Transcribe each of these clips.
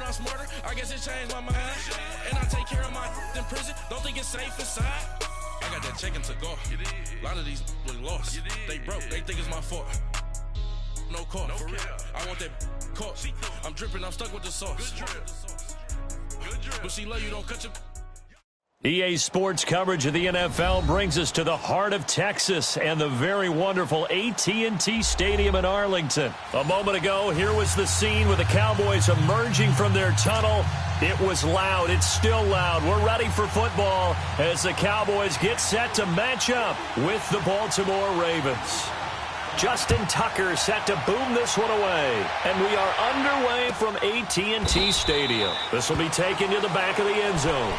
I'm smarter, I guess it changed my mind. And I take care of my in prison, don't think it's safe inside. I got that check and took off. A lot of these look lost. They broke, they think it's my fault. No call, for real. I want that caught. I'm dripping, I'm stuck with the sauce. But she love you, don't cut your... EA Sports coverage of the NFL brings us to the heart of Texas and the very wonderful AT&T Stadium in Arlington. A moment ago, here was the scene with the Cowboys emerging from their tunnel. It was loud. It's still loud. We're ready for football as the Cowboys get set to match up with the Baltimore Ravens. Justin Tucker set to boom this one away. And we are underway from AT&T Stadium. This will be taken to the back of the end zone.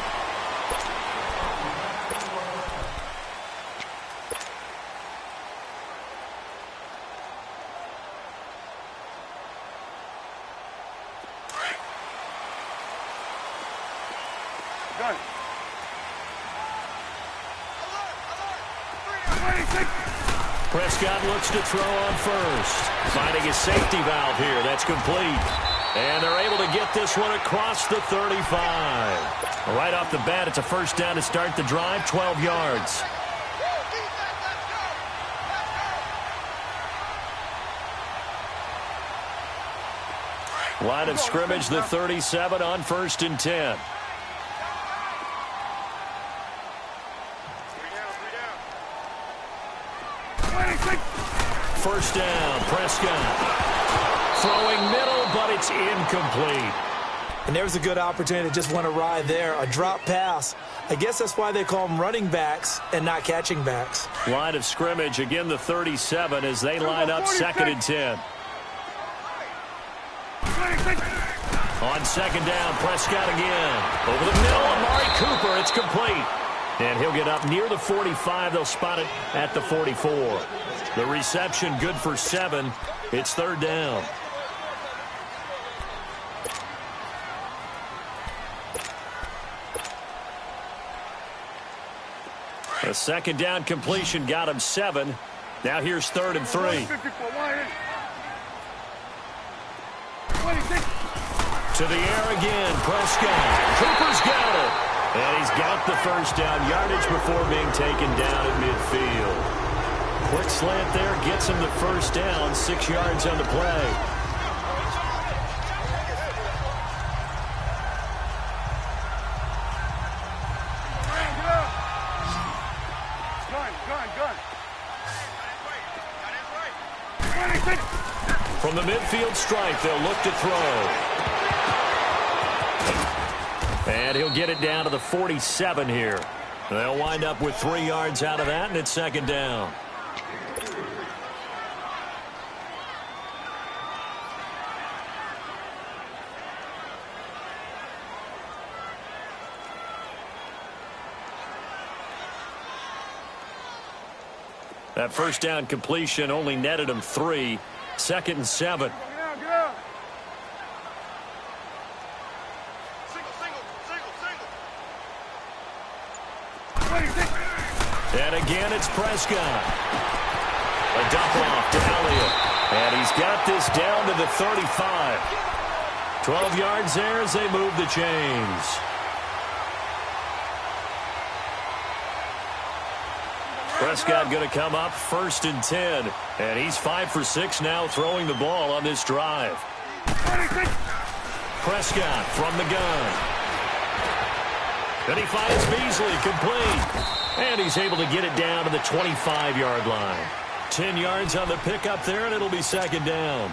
Prescott looks to throw on first. Finding his safety valve here. That's complete. And they're able to get this one across the 35. Right off the bat, it's a first down to start the drive, 12 yards. Line of scrimmage, the 37 on 1st and 10. First down, Prescott. Throwing middle, but it's incomplete. And there's a good opportunity to just want to ride there. A drop pass. I guess that's why they call them running backs and not catching backs. Line of scrimmage, again the 37 as they line up 2nd and 10. On 2nd down, Prescott again. Over the middle, Amari Cooper. It's complete. And he'll get up near the 45. They'll spot it at the 44. The reception good for 7. It's 3rd down. A 2nd down completion got him 7. Now here's 3rd and 3. To the air again, Prescott. Cooper's got it. And he's got the first down yardage before being taken down at midfield. Quick slant there gets him the first down, 6 yards on the play. From the midfield stripe, they'll look to throw. And he'll get it down to the 47 here. They'll wind up with 3 yards out of that, and it's 2nd down. That first down completion only netted him 3. 2nd and 7. And again, it's Prescott. A dump off to Elliott. And he's got this down to the 35. 12 yards there as they move the chains. Prescott going to come up 1st and 10. And he's 5 for 6 now throwing the ball on this drive. Prescott from the gun. Then he finds Beasley complete. And he's able to get it down to the 25-yard line. 10 yards on the pickup there, and it'll be 2nd down.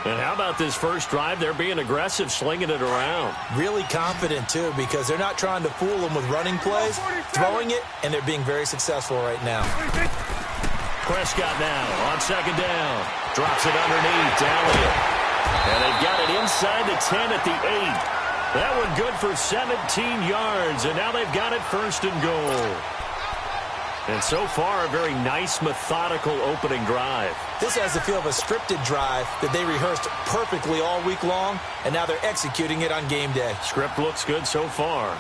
And how about this first drive? They're being aggressive, slinging it around. Really confident, too, because they're not trying to fool them with running plays, throwing it, and they're being very successful right now. Prescott now on 2nd down. Drops it underneath to Elliott. And they've got it inside the 10 at the 8. That one good for 17 yards, and now they've got it 1st and goal. And so far, a very nice, methodical opening drive. This has the feel of a scripted drive that they rehearsed perfectly all week long, and now they're executing it on game day. Script looks good so far.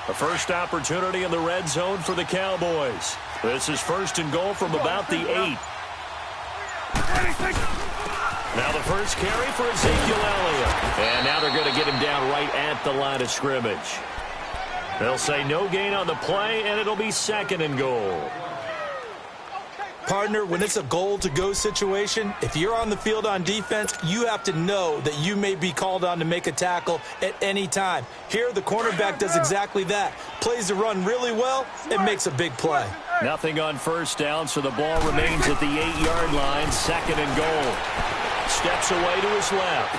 The first opportunity in the red zone for the Cowboys. This is first and goal from about the 8. Now the first carry for Ezekiel Elliott. And now they're going to get him down right at the line of scrimmage. They'll say no gain on the play, and it'll be second and goal. Partner, when it's a goal-to-go situation, if you're on the field on defense, you have to know that you may be called on to make a tackle at any time. Here, the cornerback does exactly that. Plays the run really well and makes a big play. Nothing on first down, so the ball remains at the 8-yard line, second and goal. Steps away to his left.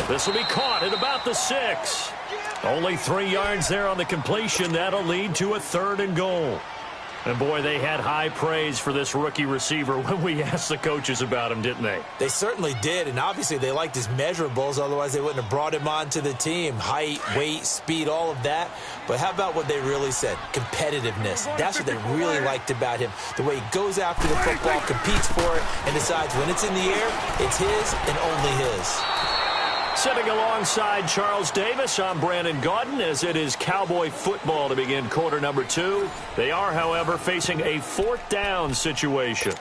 This will be caught at about the 6. Only 3 yards there on the completion. That'll lead to a third and goal. And, boy, they had high praise for this rookie receiver when we asked the coaches about him, didn't they? They certainly did, and obviously they liked his measurables. Otherwise, they wouldn't have brought him onto the team. Height, weight, speed, all of that. But how about what they really said? Competitiveness. That's what they really liked about him. The way he goes after the football, competes for it, and decides when it's in the air, it's his and only his. Sitting alongside Charles Davis, I'm Brandon Gaudin, as it is Cowboy football to begin quarter number 2. They are, however, facing a 4th down situation.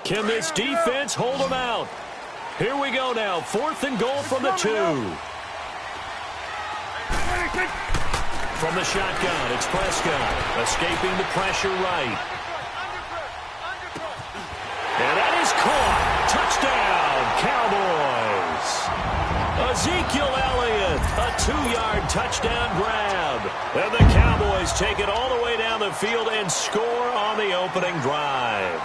Can this defense hold them out? Here we go now, 4th and goal from the 2. From the shotgun, it's Prescott, escaping the pressure right. And that is caught. Touchdown, Cowboys. Ezekiel Elliott, a 2-yard touchdown grab. And the Cowboys take it all the way down the field and score on the opening drive.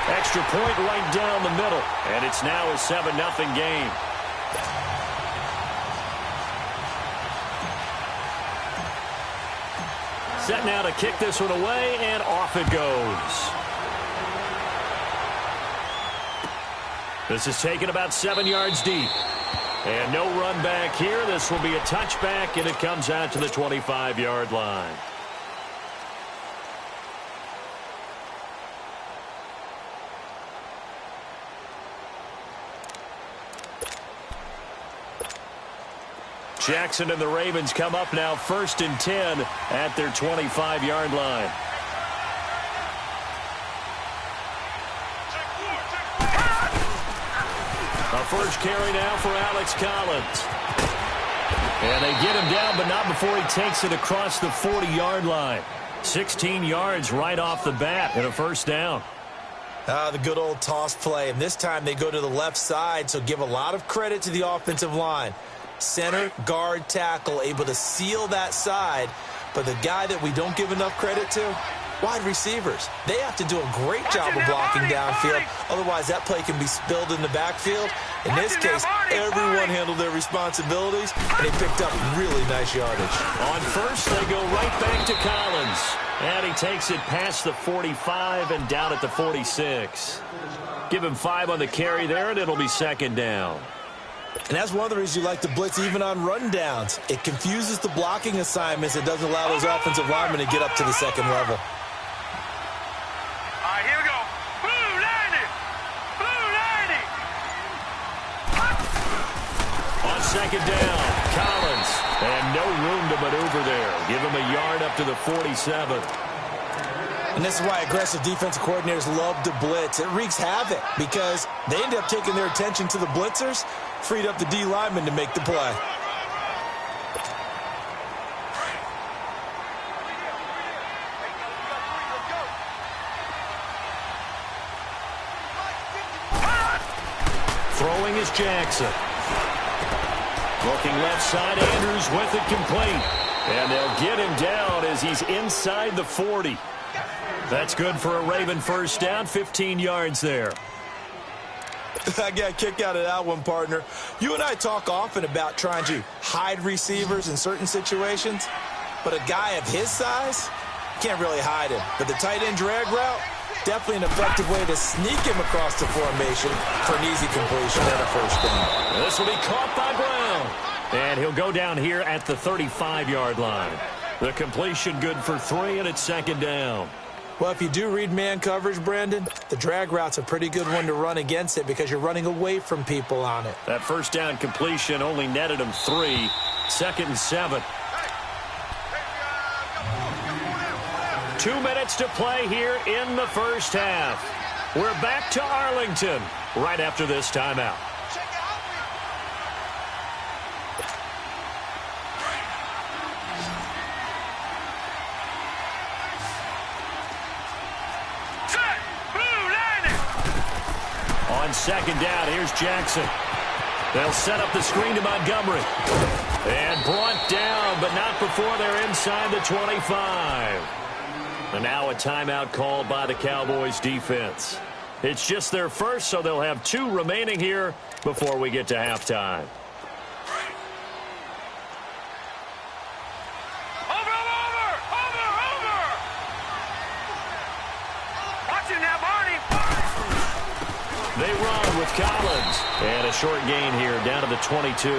Extra point right down the middle, and it's now a 7-0 game. Set now to kick this one away, and off it goes. This is taken about 7 yards deep. And no run back here. This will be a touchback, and it comes out to the 25-yard line. Jackson and the Ravens come up now 1st and 10 at their 25-yard line. A first carry now for Alex Collins. And they get him down, but not before he takes it across the 40-yard line. 16 yards right off the bat and a first down. The good old toss play. And this time they go to the left side, so give a lot of credit to the offensive line. Center, guard, tackle, able to seal that side. But the guy that we don't give enough credit to, wide receivers. They have to do a great job of blocking downfield. Otherwise, that play can be spilled in the backfield. In this case, everyone handled their responsibilities, and they picked up really nice yardage. On first, they go right back to Collins. And he takes it past the 45 and down at the 46. Give him 5 on the carry there, and it'll be second down. And that's one of the reasons you like to blitz even on rundowns. It confuses the blocking assignments. It doesn't allow those offensive linemen to get up to the second level. All right, here we go. Blue 90. Blue 90. On second down, Collins. And no room to maneuver there. Give him a yard up to the 47. And this is why aggressive defensive coordinators love to blitz. It wreaks havoc because they end up taking their attention to the blitzers, freed up the D lineman to make the play. Throwing is Jackson. Looking left side, Andrews with it complete. And they'll get him down as he's inside the 40. That's good for a Raven first down, 15 yards there. I got a kick out of that one, partner. You and I talk often about trying to hide receivers in certain situations, but a guy of his size, can't really hide him. But the tight end drag route, definitely an effective way to sneak him across the formation for an easy completion and a first down. This will be caught by Brown. And he'll go down here at the 35-yard line. The completion good for 3, and it's second down. Well, if you do read man coverage, Brandon, the drag route's a pretty good one to run against it because you're running away from people on it. That first down completion only netted him 3. Second and 7. 2 minutes to play here in the first half. We're back to Arlington right after this timeout. On second down, here's Jackson. They'll set up the screen to Montgomery. And brought down, but not before they're inside the 25. And now a timeout called by the Cowboys defense. It's just their first, so they'll have 2 remaining here before we get to halftime. They run with Collins. And a short gain here down to the 22.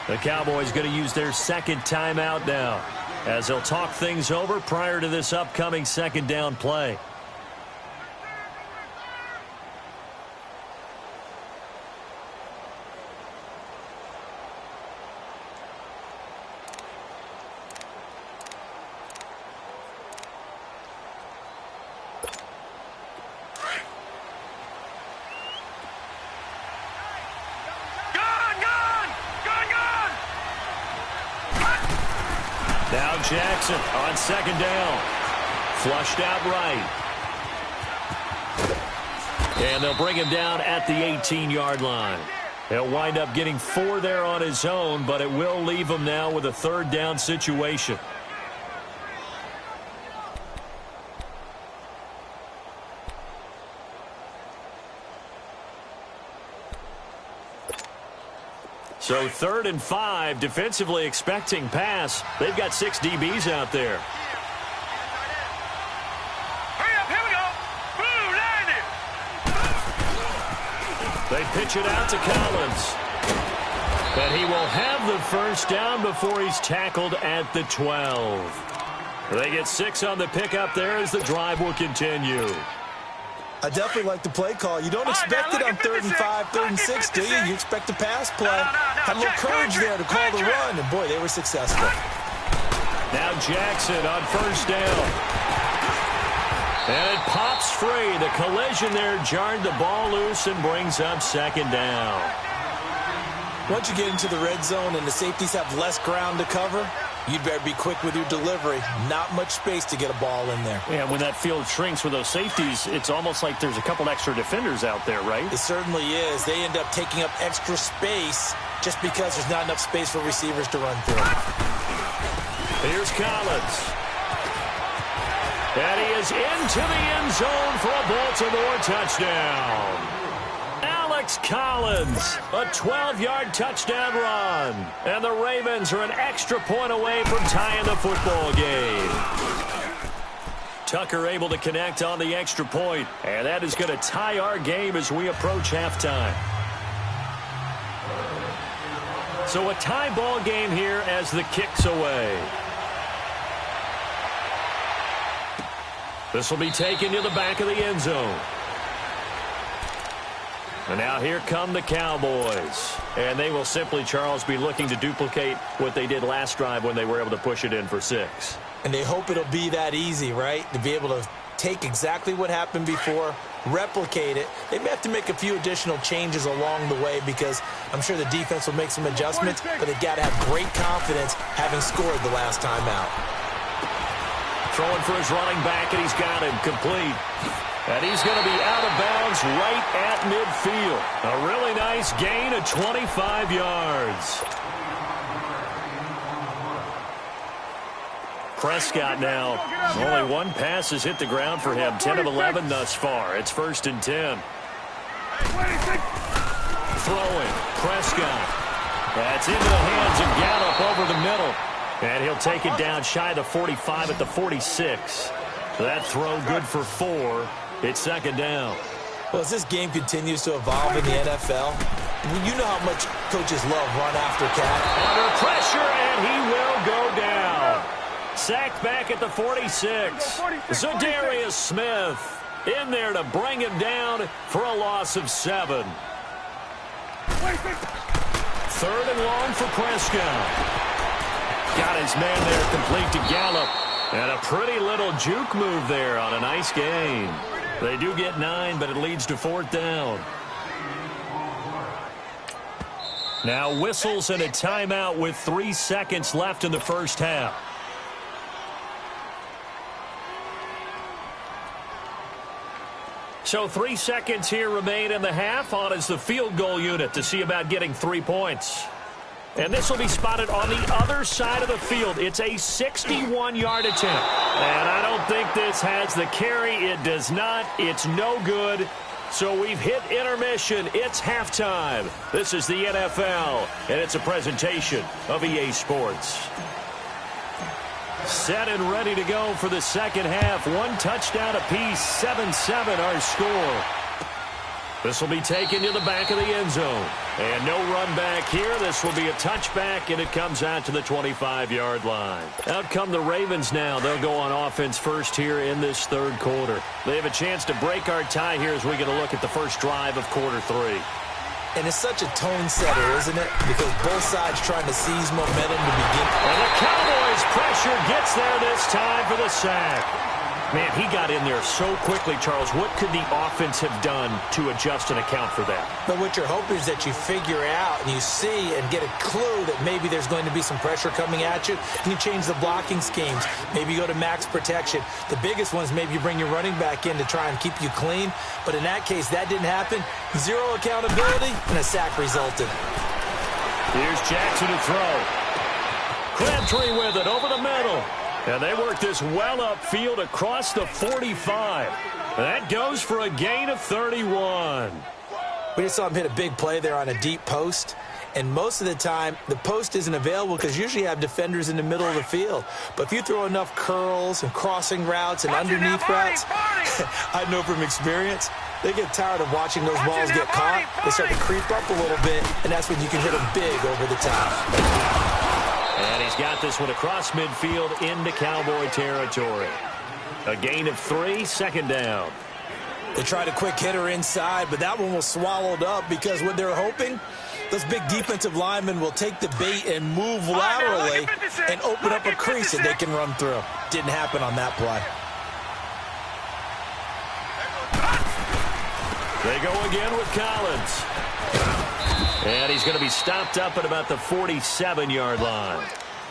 The Cowboys going to use their second timeout now as they'll talk things over prior to this upcoming second down play. Now Jackson on second down. Flushed out right. And they'll bring him down at the 18-yard line. He'll wind up getting 4 there on his own, but it will leave him now with a third down situation. So 3rd and 5, defensively expecting pass. They've got 6 DBs out there. Hurry up, here we go. Blue, land it. They pitch it out to Collins. And he will have the first down before he's tackled at the 12. They get 6 on the pickup there as the drive will continue. I definitely like the play call. You don't expect it on 3rd and 5, 3rd and 6, do you? You expect a pass play. Had a little courage there to call the run, and boy, they were successful. Now Jackson on first down. And it pops free. The collision there jarred the ball loose and brings up second down. Once you get into the red zone and the safeties have less ground to cover, you'd better be quick with your delivery. Not much space to get a ball in there. Yeah, when that field shrinks with those safeties, it's almost like there's a couple extra defenders out there, right? It certainly is. They end up taking up extra space just because there's not enough space for receivers to run through. Here's Collins. And he is into the end zone for a Baltimore touchdown. Alex Collins, a 12-yard touchdown run. And the Ravens are an extra point away from tying the football game. Tucker able to connect on the extra point, and that is going to tie our game as we approach halftime. So a tie ball game here as the kick's away. This will be taken to the back of the end zone. And now here come the Cowboys. And they will simply, Charles, be looking to duplicate what they did last drive when they were able to push it in for 6. And they hope it'll be that easy, right? To be able to take exactly what happened before, replicate it. They may have to make a few additional changes along the way because I'm sure the defense will make some adjustments, but they've got to have great confidence having scored the last time out. Throwing for his running back, and he's got him complete. And he's going to be out of bounds right at midfield. A really nice gain of 25 yards. Prescott now. Only one pass has hit the ground for him. 10 of 11 thus far. It's 1st and 10. Throwing. Prescott. That's into the hands of Gallup over the middle. And he'll take it down shy of the 45 at the 46. That throw good for 4. It's 2nd down. Well, as this game continues to evolve in the NFL, you know how much coaches love run after Cat. Under pressure, and he will go down. Sacked back at the 46. Za'Darius Smith in there to bring him down for a loss of 7. 3rd and long for Prescott. Got his man there complete to Gallup. And a pretty little juke move there on a nice gain. They do get 9, but it leads to 4th down. Now whistles and a timeout with 3 seconds left in the first half. So 3 seconds here remain in the half. On is the field goal unit to see about getting 3 points. And this will be spotted on the other side of the field. It's a 61-yard attempt. And I don't think this has the carry. It does not. It's no good. So we've hit intermission. It's halftime. This is the NFL, and it's a presentation of EA Sports. Set and ready to go for the second half. 1 touchdown apiece, 7-7 our score. This will be taken to the back of the end zone. And no run back here. This will be a touchback, and it comes out to the 25-yard line. Out come the Ravens now. They'll go on offense first here in this 3rd quarter. They have a chance to break our tie here as we get a look at the first drive of quarter 3. And it's such a tone setter, isn't it? Because both sides trying to seize momentum to begin. And the Cowboys pressure gets there this time for the sack. Man, he got in there so quickly, Charles. What could the offense have done to adjust and account for that? But what you're hoping is that you figure out and you see and get a clue that maybe there's going to be some pressure coming at you, and you change the blocking schemes. Maybe you go to max protection. The biggest ones, maybe you bring your running back in to try and keep you clean. But in that case, that didn't happen. 0 accountability, and a sack resulted. Here's Jackson to throw. Crabtree with it over the middle. And they work this well upfield across the 45. That goes for a gain of 31. We just saw him hit a big play there on a deep post. And most of the time, the post isn't available because usually you have defenders in the middle of the field. But if you throw enough curls and crossing routes and underneath routes, I know from experience, they get tired of watching those balls get caught. They start to creep up a little bit, and that's when you can hit them big over the top. And he's got this one across midfield into Cowboy territory. A gain of 3, 2nd down. They tried a quick hitter inside, but that one was swallowed up because what they're hoping, those big defensive linemen will take the bait and move laterally and open up a crease that they can run through. Didn't happen on that play. They go again with Collins. And he's going to be stopped up at about the 47-yard line.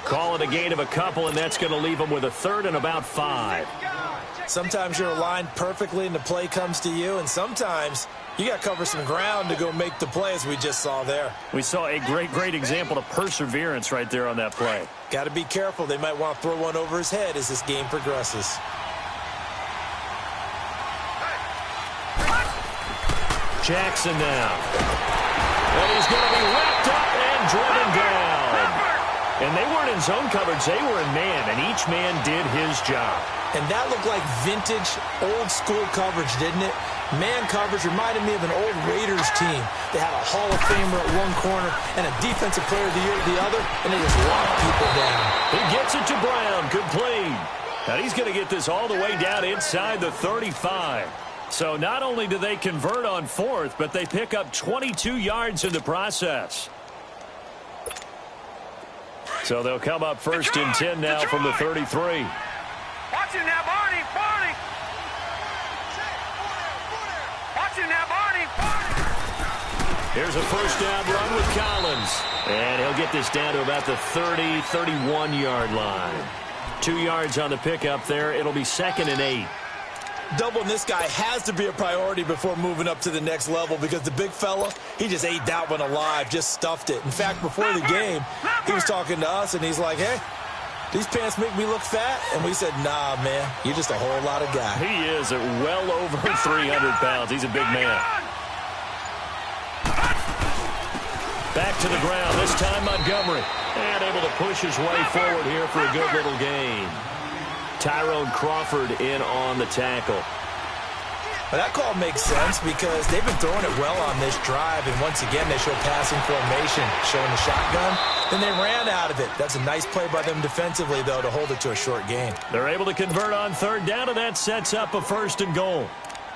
Call it a gain of a couple, and that's going to leave him with a 3rd and about 5. Sometimes you're aligned perfectly and the play comes to you, and sometimes you got to cover some ground to go make the play, as we just saw there. We saw a great example of perseverance right there on that play. Got to be careful. They might want to throw one over his head as this game progresses. Jackson now. And he's going to be wrapped up and driven down. And they weren't in zone coverage. They were in man, and each man did his job. And that looked like vintage, old-school coverage, didn't it? Man coverage reminded me of an old Raiders team. They had a Hall of Famer at one corner and a Defensive Player of the Year at the other, and they just locked people down. He gets it to Brown, complete. And he's going to get this all the way down inside the 35. So not only do they convert on 4th, but they pick up 22 yards in the process. So they'll come up 1st and 10 now from the 33. Watch it now, Barney. Watch it now, Barney. Here's a 1st down run with Collins. And he'll get this down to about the 30, 31-yard line. 2 yards on the pickup there. It'll be 2nd and 8. Doubling this guy has to be a priority before moving up to the next level because the big fella, he just ate that one alive, just stuffed it. In fact, before the game, he was talking to us, and he's like, hey, these pants make me look fat? And we said, nah, man, you're just a whole lot of guy. He is at well over 300 pounds. He's a big man. Back to the ground, this time Montgomery. And able to push his way forward here for a good little gain. Tyrone Crawford in on the tackle. Well, that call makes sense because they've been throwing it well on this drive, and once again they show passing formation, showing the shotgun. Then they ran out of it. That's a nice play by them defensively, though, to hold it to a short gain. They're able to convert on third down, and that sets up a 1st and goal.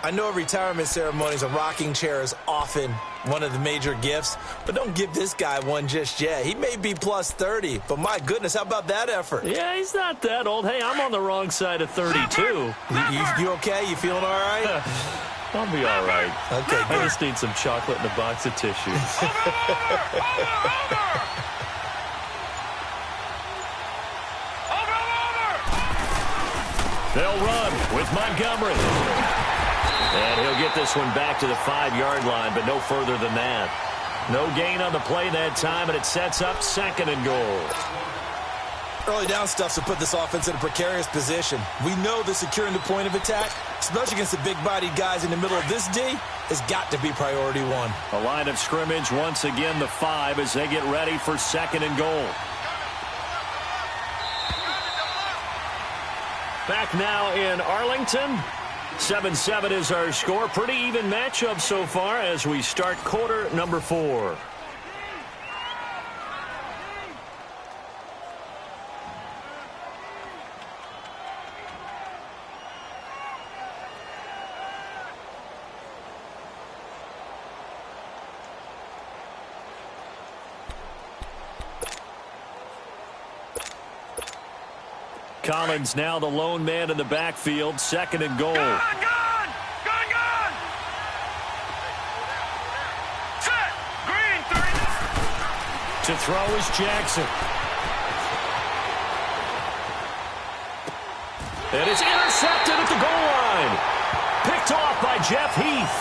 I know retirement ceremonies, a rocking chair is often one of the major gifts, but don't give this guy one just yet. He may be plus 30, but my goodness, how about that effort? Yeah, he's not that old. Hey, I'm on the wrong side of 32. You okay? You feeling all right? I'll be all right. Okay, good. I just need some chocolate and a box of tissues. They'll run with Montgomery. And he'll get this one back to the 5-yard line, but no further than that. No gain on the play that time, and it sets up 2nd and goal. Early down stuff to put this offense in a precarious position. We know the securing the point of attack, especially against the big-bodied guys in the middle of this D, has got to be priority one. A line of scrimmage, once again the 5 as they get ready for 2nd and goal. Back now in Arlington. 7-7 is our score. Pretty even matchup so far as we start quarter number 4. Collins now the lone man in the backfield. 2nd and goal. Gun! Set! Green, 30. To throw is Jackson. And it's intercepted at the goal line. Picked off by Jeff Heath.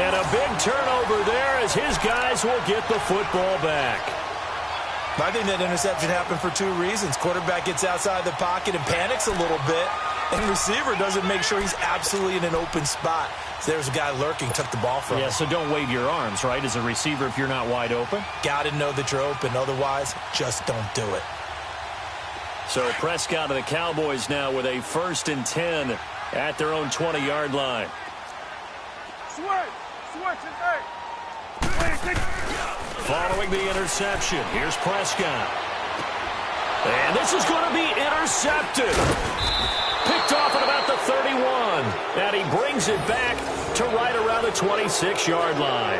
And a big turnover there as his guys will get the football back. I think that interception happened for 2 reasons. Quarterback gets outside the pocket and panics a little bit, and receiver doesn't make sure he's absolutely in an open spot. So there's a guy lurking, took the ball from him. Yeah, so don't wave your arms, right, as a receiver if you're not wide open. Got to know that you're open. Otherwise, just don't do it. So Prescott and the Cowboys now with a 1st and 10 at their own 20-yard line. Switch, and Following the interception, here's Prescott. And this is going to be intercepted. Picked off at about the 31. And he brings it back to right around the 26-yard line.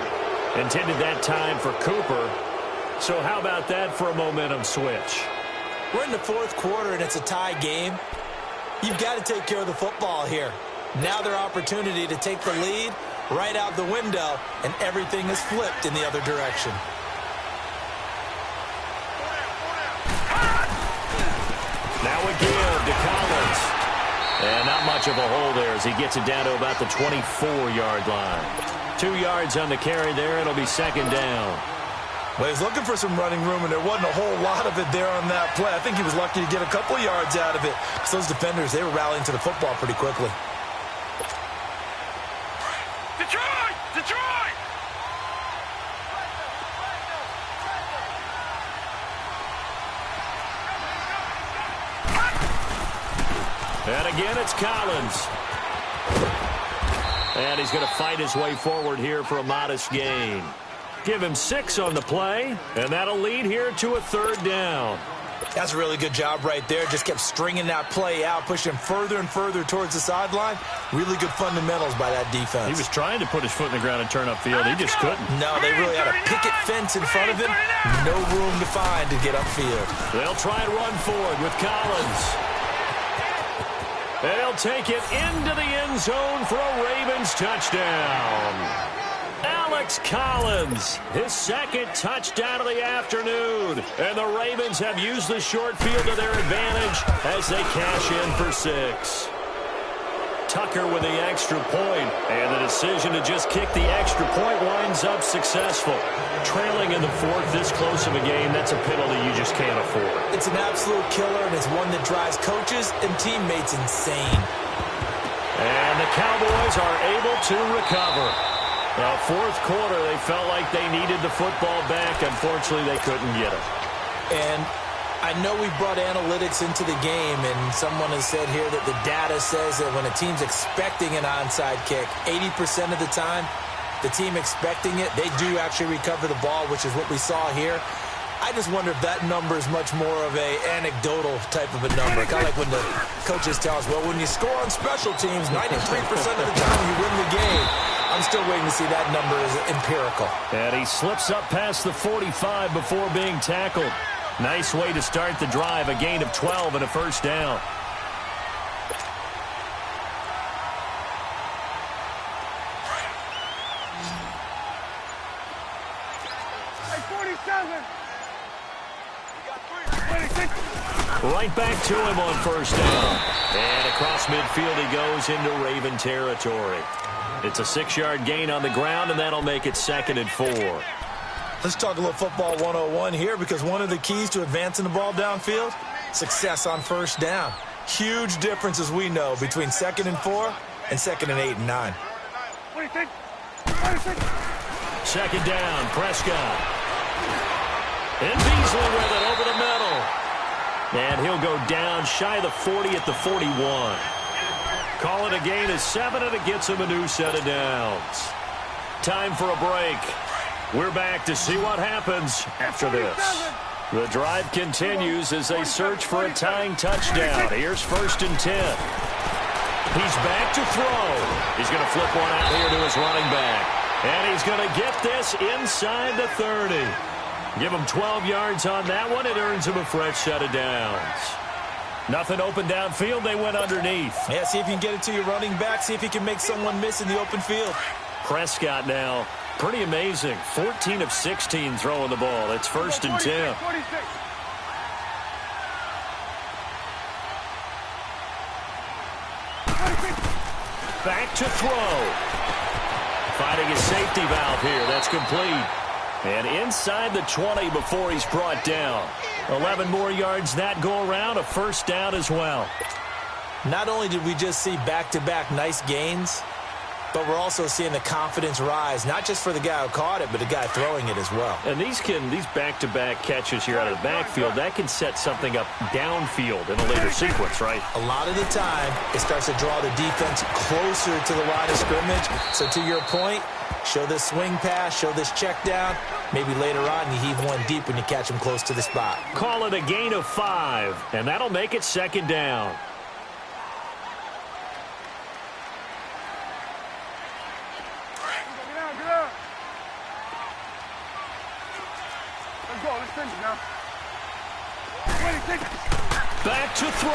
Intended that time for Cooper. So how about that for a momentum switch? We're in the 4th quarter, and it's a tie game. You've got to take care of the football here. Now their opportunity to take the lead right out the window, and everything is flipped in the other direction. Now again to Collins. And not much of a hole there as he gets it down to about the 24-yard line. 2 yards on the carry there. It'll be 2nd down. Well, he's looking for some running room, and there wasn't a whole lot of it there on that play. I think he was lucky to get a couple yards out of it. So those defenders, they were rallying to the football pretty quickly. Detroit! And again, it's Collins. And he's going to fight his way forward here for a modest gain. Give him 6 on the play, and that'll lead here to a 3rd down. That's a really good job right there. Just kept stringing that play out, pushing him further and further towards the sideline. Really good fundamentals by that defense. He was trying to put his foot in the ground and turn upfield. He just couldn't. No, they really had a picket fence in front of him. No room to find to get upfield. They'll try and run forward with Collins. They'll take it into the end zone for a Ravens touchdown. Alex Collins, his 2nd touchdown of the afternoon. And the Ravens have used the short field to their advantage as they cash in for 6. Tucker with the extra point. And the decision to just kick the extra point winds up successful. Trailing in the fourth, this close of a game, that's a penalty you just can't afford. It's an absolute killer, and it's one that drives coaches and teammates insane. And the Cowboys are able to recover. Now, fourth quarter, they felt like they needed the football back. Unfortunately, they couldn't get it. And I know we brought analytics into the game, and someone has said here that the data says that when a team's expecting an onside kick, 80% of the time, the team expecting it, they do actually recover the ball, which is what we saw here. I just wonder if that number is much more of a anecdotal type of a number. Kind of like when the coaches tell us, well, when you score on special teams, 93% of the time you win the game. I'm still waiting to see that number is empirical. And he slips up past the 45 before being tackled. Nice way to start the drive, a gain of 12 and a first down. Right back to him on first down. And across midfield he goes into Raven territory. It's a 6-yard gain on the ground, and that'll make it 2nd and 4. Let's talk a little football 101 here, because one of the keys to advancing the ball downfield, success on first down. Huge difference, as we know, between 2nd and 4 and 2nd and 8 and 9. 2nd down, Prescott. And Beasley with it over the middle. And he'll go down shy of the 40 at the 41. Call it a gain of 7, and it gets him a new set of downs. Time for a break. We're back to see what happens after this. The drive continues as they search for a tying touchdown. Here's 1st and 10. He's back to throw. He's going to flip one out here to his running back. And he's going to get this inside the 30. Give him 12 yards on that one. It earns him a fresh set of downs. Nothing open downfield. They went underneath. Yeah, see if you can get it to your running back. See if you can make someone miss in the open field. Prescott now, pretty amazing. 14 of 16 throwing the ball. It's 1st and 10. Back to throw. Finding his safety valve here. That's complete. And inside the 20 before he's brought down. 11 more yards that go around, a first down as well. Not only did we just see back-to-back nice gains, but we're also seeing the confidence rise, not just for the guy who caught it, but the guy throwing it as well. And these back-to-back catches here out of the backfield, that can set something up downfield in a later sequence, right? A lot of the time, it starts to draw the defense closer to the line of scrimmage. So to your point, show this swing pass, show this check down. Maybe later on you heave one deep when you catch him close to the spot. Call it a gain of 5, and that'll make it 2nd down. Back to throw.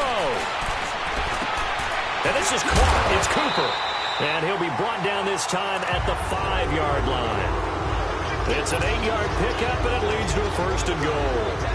And this is caught. It's Cooper. And he'll be brought down this time at the 5-yard line. It's an 8-yard pickup, and it leads to a 1st and goal.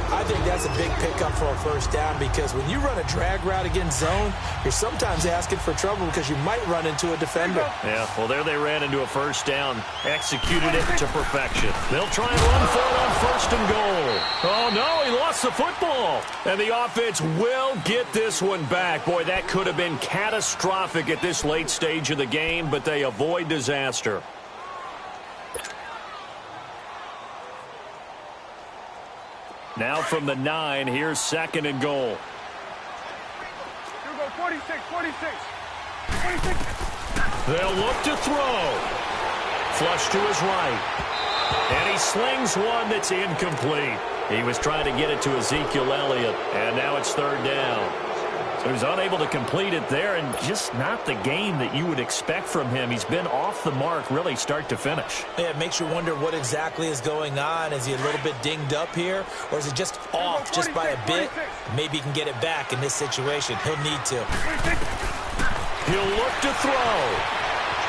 I think that's a big pickup for a first down, because when you run a drag route against zone, you're sometimes asking for trouble because you might run into a defender. Yeah, well, there they ran into a first down, executed it to perfection. They'll try and run for it on 1st and goal. Oh, no, he lost the football. And the offense will get this one back. Boy, that could have been catastrophic at this late stage of the game, but they avoid disaster. Now from the 9, here's 2nd and goal. 46. They'll look to throw. Flush to his right. And he slings one that's incomplete. He was trying to get it to Ezekiel Elliott, and now it's 3rd down. So he was unable to complete it there, and just not the game that you would expect from him. He's been off the mark really start to finish. Yeah, it makes you wonder what exactly is going on. Is he a little bit dinged up here, or is it just off just by a bit? Maybe he can get it back in this situation. He'll need to. He'll look to throw.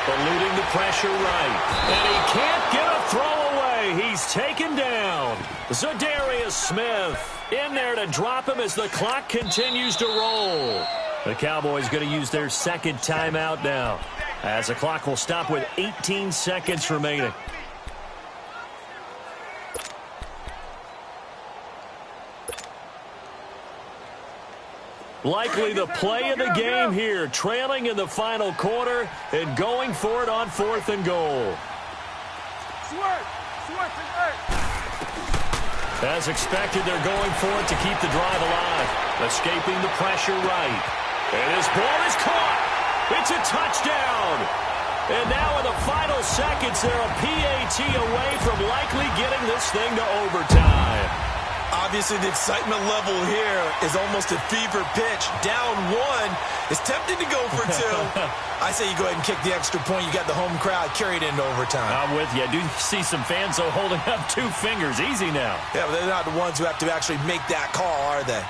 Eluding the pressure right. And he can't get a throw away. He's taken down. Zadarius Smith in there to drop him as the clock continues to roll. The Cowboys going to use their second timeout now, as the clock will stop with 18 seconds remaining. Likely the play of the game here, trailing in the final quarter and going for it on 4th and goal. As expected, they're going for it to keep the drive alive. Escaping the pressure right. And his ball is caught. It's a touchdown. And now in the final seconds, they're a PAT away from likely getting this thing to overtime. Obviously, the excitement level here is almost a fever pitch. Down 1. It's tempting to go for 2. I say you go ahead and kick the extra point. You got the home crowd carried into overtime. I'm with you. I do see some fans, though, holding up 2 fingers. Easy now. Yeah, but they're not the ones who have to actually make that call, are they?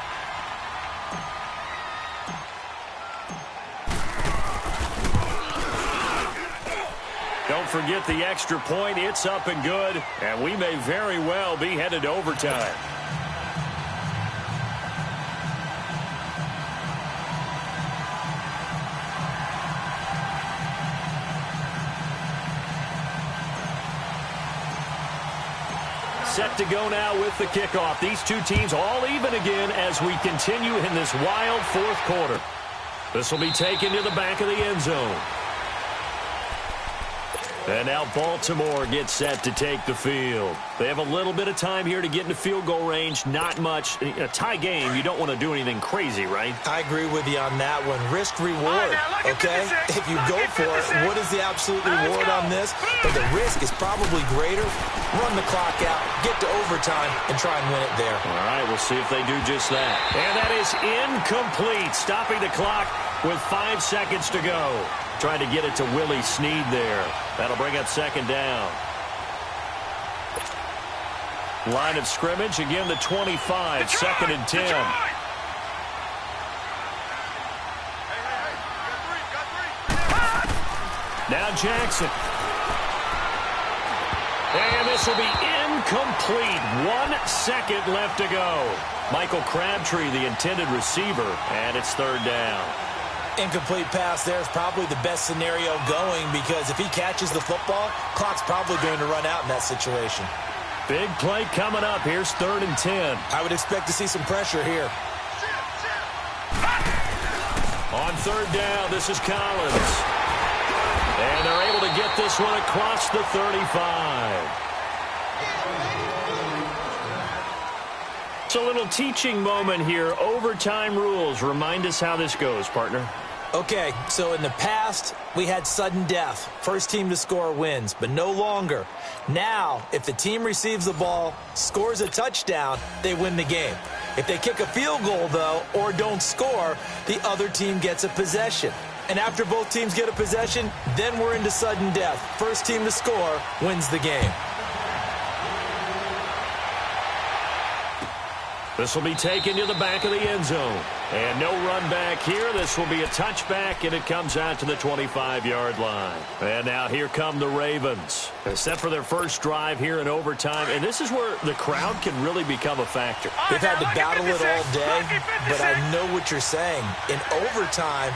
Don't forget the extra point. It's up and good, and we may very well be headed to overtime. Set to go now with the kickoff. These two teams all even again as we continue in this wild 4th quarter. This will be taken to the back of the end zone. And now Baltimore gets set to take the field. They have a little bit of time here to get into field goal range. Not much. In a tie game, you don't want to do anything crazy, right? I agree with you on that one. Risk-reward, okay? If you go for it, what is the absolute reward on this? But the risk is probably greater. Run the clock out, get to overtime, and try and win it there. All right, we'll see if they do just that. And that is incomplete. Stopping the clock with 5 seconds to go. Trying to get it to Willie Snead there. That'll bring up 2nd down. Line of scrimmage, again the 25, 2nd and 10. Now Jackson. And this will be incomplete. 1 second left to go. Michael Crabtree, the intended receiver, and it's 3rd down. Incomplete pass there is probably the best scenario going because if he catches the football, clock's probably going to run out in that situation. Big play coming up. Here's 3rd and 10. I would expect to see some pressure here. On 3rd down, this is Collins. And they're able to get this one across the 35. It's a little teaching moment here. Overtime rules. Remind us how this goes, partner. Okay, so in the past, we had sudden death. First team to score wins, but no longer. Now, if the team receives the ball, scores a touchdown, they win the game. If they kick a field goal, though, or don't score, the other team gets a possession. And after both teams get a possession, then we're into sudden death. First team to score wins the game. This will be taken to the back of the end zone. And no run back here. This will be a touchback, and it comes out to the 25-yard line. And now here come the Ravens. Set for their first drive here in overtime. And this is where the crowd can really become a factor. They've had to battle it all day, but I know what you're saying. In overtime,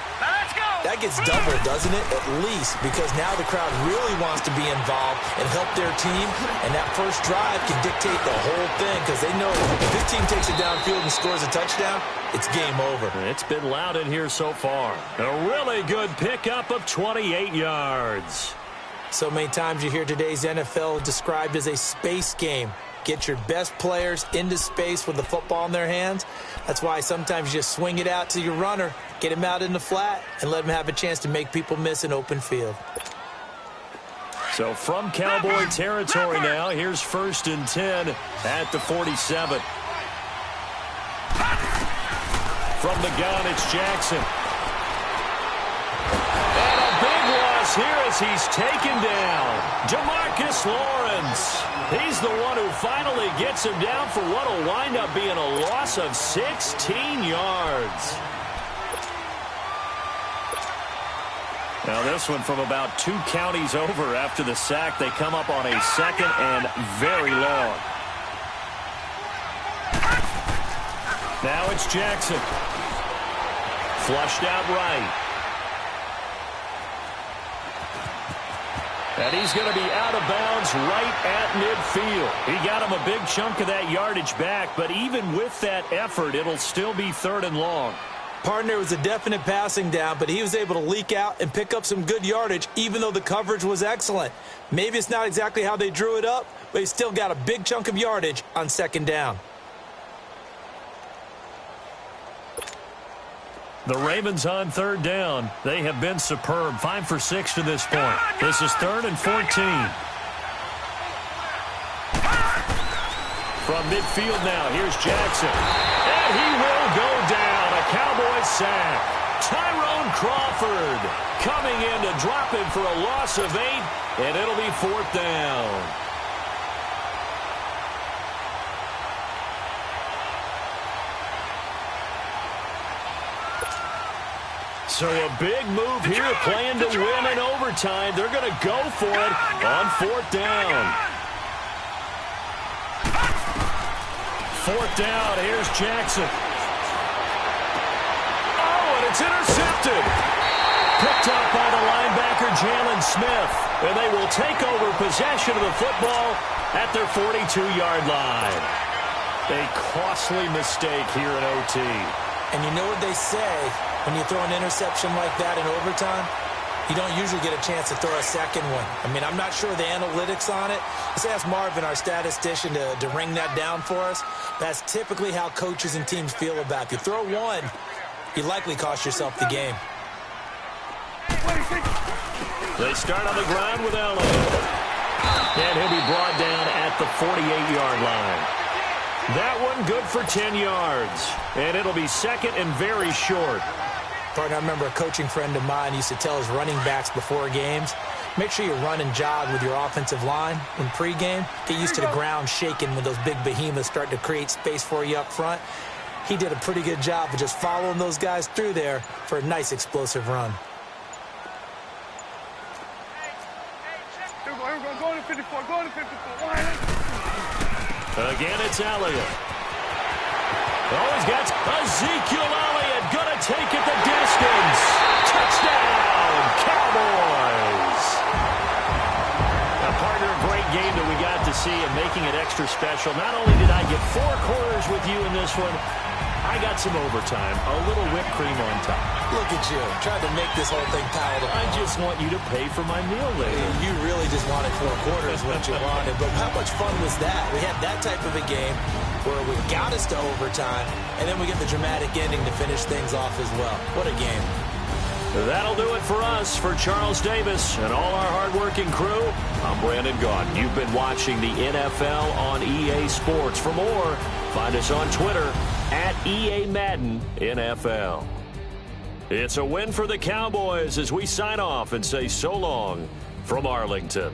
that gets doubled, doesn't it? At least, because now the crowd really wants to be involved and help their team, and that first drive can dictate the whole thing because they know if this team takes it downfield and scores a touchdown, it's game over. It's been loud in here so far. A really good pickup of 28 yards. So many times you hear today's NFL described as a space game. Get your best players into space with the football in their hands. That's why sometimes you just swing it out to your runner, get him out in the flat, and let him have a chance to make people miss an open field. So from Cowboy territory now, here's 1st and 10 at the 47. From the gun, it's Jackson. And a big loss here as he's taken down. Jamarcus Lawrence. He's the one who finally gets him down for what will wind up being a loss of 16 yards. Now this one from about 2 counties over after the sack. They come up on a 2nd and very long. Now it's Jackson. Flushed out right. And he's going to be out of bounds right at midfield. He got him a big chunk of that yardage back, but even with that effort, it'll still be 3rd and long. Partner, was a definite passing down, but he was able to leak out and pick up some good yardage, even though the coverage was excellent. Maybe it's not exactly how they drew it up, but he still got a big chunk of yardage on 2nd down. The Ravens on 3rd down. They have been superb. 5 for 6 to this point. This is 3rd and 14. From midfield now, here's Jackson. And he will go down. A Cowboys sack. Tyrone Crawford coming in to drop him for a loss of 8, and it'll be 4th down. So a big move here, playing to win in overtime. They're going to go for it on 4th down. 4th down, here's Jackson. Oh, and it's intercepted. Picked up by the linebacker, Jalen Smith. And they will take over possession of the football at their 42-yard line. A costly mistake here in OT. And you know what they say, when you throw an interception like that in overtime, you don't usually get a chance to throw a second one. I mean, I'm not sure the analytics on it. Let's ask Marvin, our statistician, to ring that down for us. That's typically how coaches and teams feel about it. If you throw one, you likely cost yourself the game. They start on the ground with Elliott. And he'll be brought down at the 48-yard line. That one good for 10 yards. And it'll be 2nd and very short. Partner, I remember a coaching friend of mine used to tell his running backs before games, make sure you run and jog with your offensive line in pregame. Get used to the ground shaking when those big behemoths start to create space for you up front. He did a pretty good job of just following those guys through there for a nice explosive run. Go to 54, go to 54. Again, it's Elliott. Oh, he's got Ezekiel Elliott going to take it the distance. Touchdown, Cowboys. A partner, a great game that we got to see and making it extra special. Not only did I get 4 quarters with you in this one, I got some overtime, a little whipped cream on top. Look at you, trying to make this whole thing palatable. I just want you to pay for my meal later. You really just wanted 4 quarters, what you wanted. But how much fun was that? We had that type of a game where we got us to overtime, and then we get the dramatic ending to finish things off as well. What a game. That'll do it for us. For Charles Davis and all our hardworking crew, I'm Brandon Gaudin. You've been watching the NFL on EA Sports. For more, find us on Twitter at EA Madden NFL. It's a win for the Cowboys as we sign off and say so long from Arlington.